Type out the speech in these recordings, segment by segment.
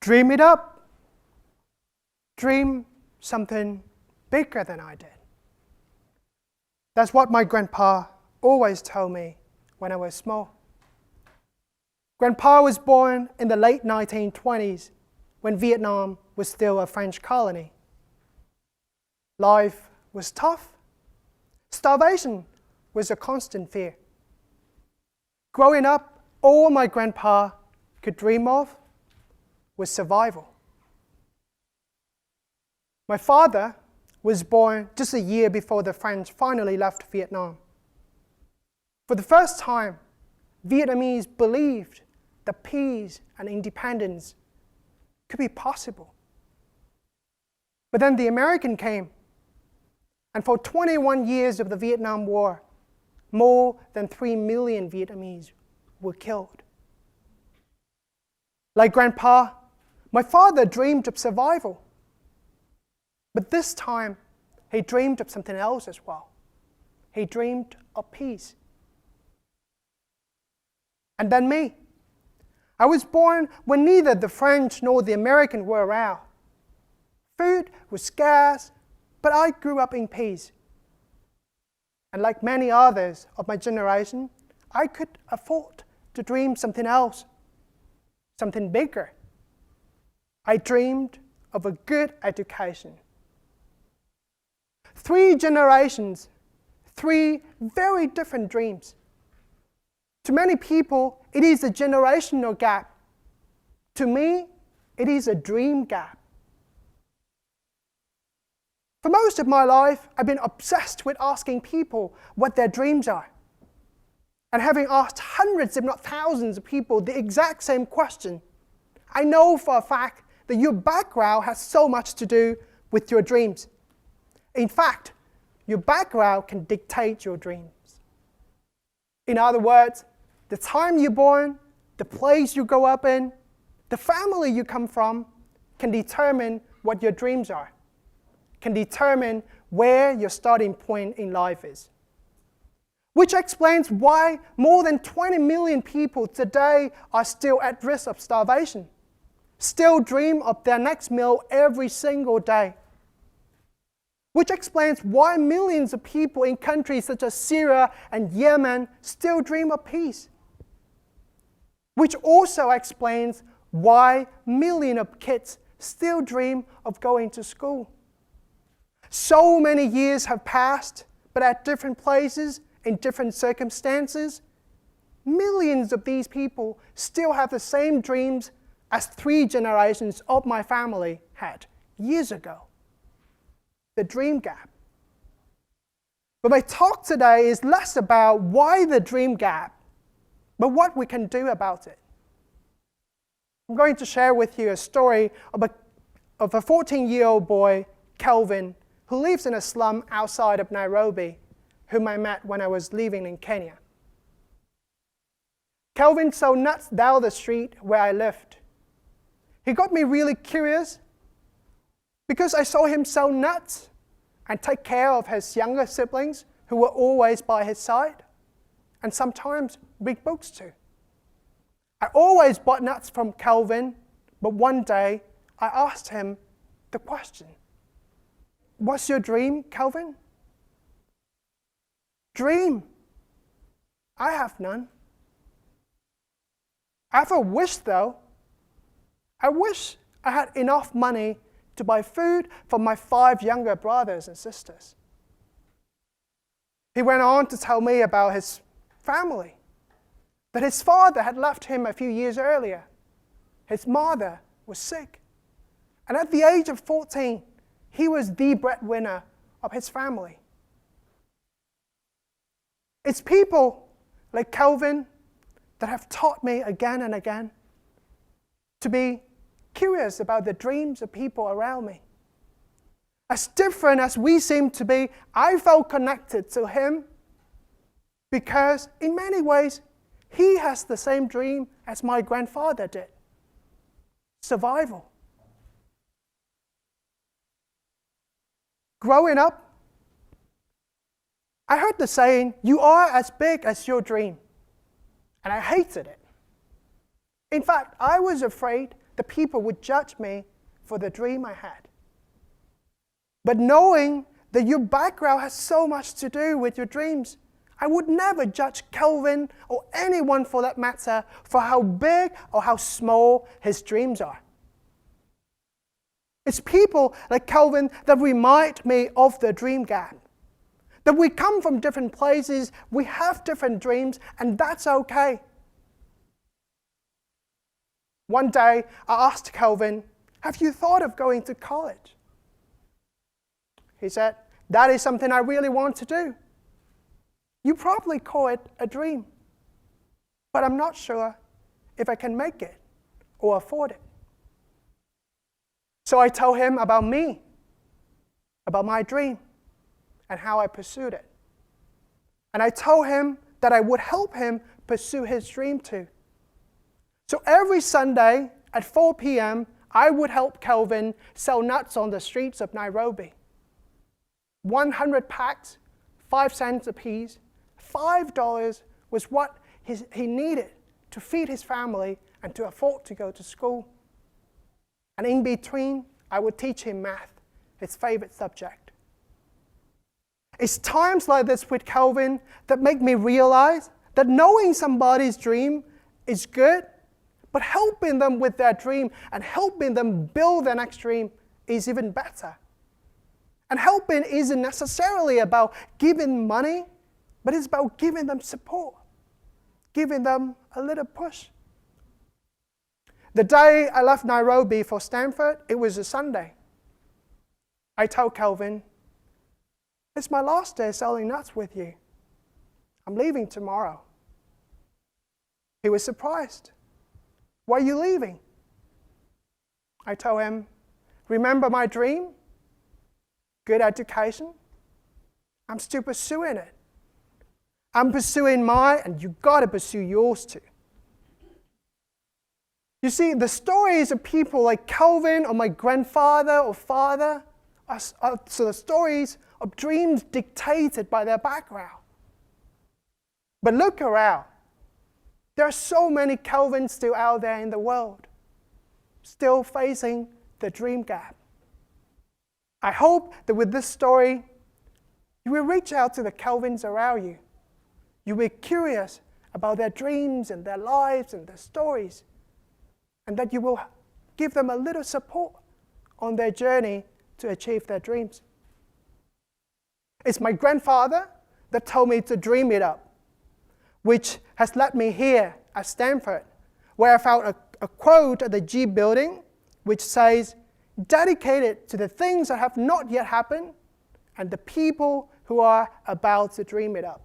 Dream it up. Dream something bigger than I did. That's what my grandpa always told me when I was small. Grandpa was born in the late 1920s when Vietnam was still a French colony. Life was tough. Starvation was a constant fear. Growing up, all my grandpa could dream of was survival. My father was born just a year before the French finally left Vietnam. For the first time, Vietnamese believed that peace and independence could be possible. But then the American came, and for 21 years of the Vietnam War, more than 3 million Vietnamese were killed. Like Grandpa, my father dreamed of survival. But this time, he dreamed of something else as well. He dreamed of peace. And then me. I was born when neither the French nor the American were around. Food was scarce, but I grew up in peace. And like many others of my generation, I could afford to dream something else, something bigger. I dreamed of a good education. 3 generations, 3 very different dreams. To many people, it is a generational gap. To me, it is a dream gap. For most of my life, I've been obsessed with asking people what their dreams are. And having asked hundreds, if not thousands of people the exact same question, I know for a fact that your background has so much to do with your dreams. In fact, your background can dictate your dreams. In other words, the time you're born, the place you grow up in, the family you come from can determine what your dreams are, can determine where your starting point in life is. Which explains why more than 20 million people today are still at risk of starvation, still dream of their next meal every single day. Which explains why millions of people in countries such as Syria and Yemen still dream of peace. Which also explains why millions of kids still dream of going to school. So many years have passed, but at different places, in different circumstances, millions of these people still have the same dreams as 3 generations of my family had years ago. The dream gap. But my talk today is less about why the dream gap, but what we can do about it. I'm going to share with you a story of a 14-year-old boy, Kelvin, who lives in a slum outside of Nairobi, whom I met when I was living in Kenya. Kelvin sold nuts down the street where I lived. He got me really curious because I saw him sell nuts and take care of his younger siblings who were always by his side, and sometimes read books too. I always bought nuts from Kelvin, but one day I asked him the question, "What's your dream, Kelvin?" Dream? I have none. I have a wish though. I wish I had enough money to buy food for my 5 younger brothers and sisters. He went on to tell me about his family, that his father had left him a few years earlier. His mother was sick. And at the age of 14, he was the breadwinner of his family. It's people like Kelvin that have taught me again and again to be curious about the dreams of people around me. As different as we seem to be, I felt connected to him because in many ways, he has the same dream as my grandfather did. Survival. Growing up, I heard the saying, "You are as big as your dream." And I hated it. In fact, I was afraid the people would judge me for the dream I had. But knowing that your background has so much to do with your dreams, I would never judge Kelvin or anyone for that matter for how big or how small his dreams are. It's people like Kelvin that remind me of the dream gap. That we come from different places, we have different dreams, and that's okay. One day, I asked Kelvin, "Have you thought of going to college?" He said, "That is something I really want to do. You probably call it a dream, but I'm not sure if I can make it or afford it." So I told him about me, about my dream, and how I pursued it. And I told him that I would help him pursue his dream too. So every Sunday at 4 p.m., I would help Kelvin sell nuts on the streets of Nairobi. 100 packs, 5 cents a piece. $5 was what he needed to feed his family and to afford to go to school. And in between, I would teach him math, his favorite subject. It's times like this with Kelvin that make me realize that knowing somebody's dream is good, but helping them with their dream and helping them build their next dream is even better. And helping isn't necessarily about giving money, but it's about giving them support, giving them a little push. The day I left Nairobi for Stanford, it was a Sunday. I told Kelvin, "It's my last day selling nuts with you. I'm leaving tomorrow." He was surprised. "Why are you leaving?" I told him, "Remember my dream? Good education? I'm still pursuing it. I'm pursuing mine, and you gotta pursue yours too." You see, the stories of people like Kelvin or my grandfather or father are the stories of dreams dictated by their background. But look around. There are so many Kelvins still out there in the world, still facing the dream gap. I hope that with this story, you will reach out to the Kelvins around you. You will be curious about their dreams and their lives and their stories, and that you will give them a little support on their journey to achieve their dreams. It's my grandfather that told me to dream it up, which has led me here at Stanford, where I found a quote at the G building which says, "Dedicated to the things that have not yet happened and the people who are about to dream it up."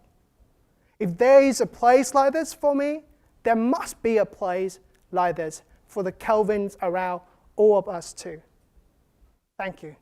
If there is a place like this for me, there must be a place like this for the Kelvins around all of us too. Thank you.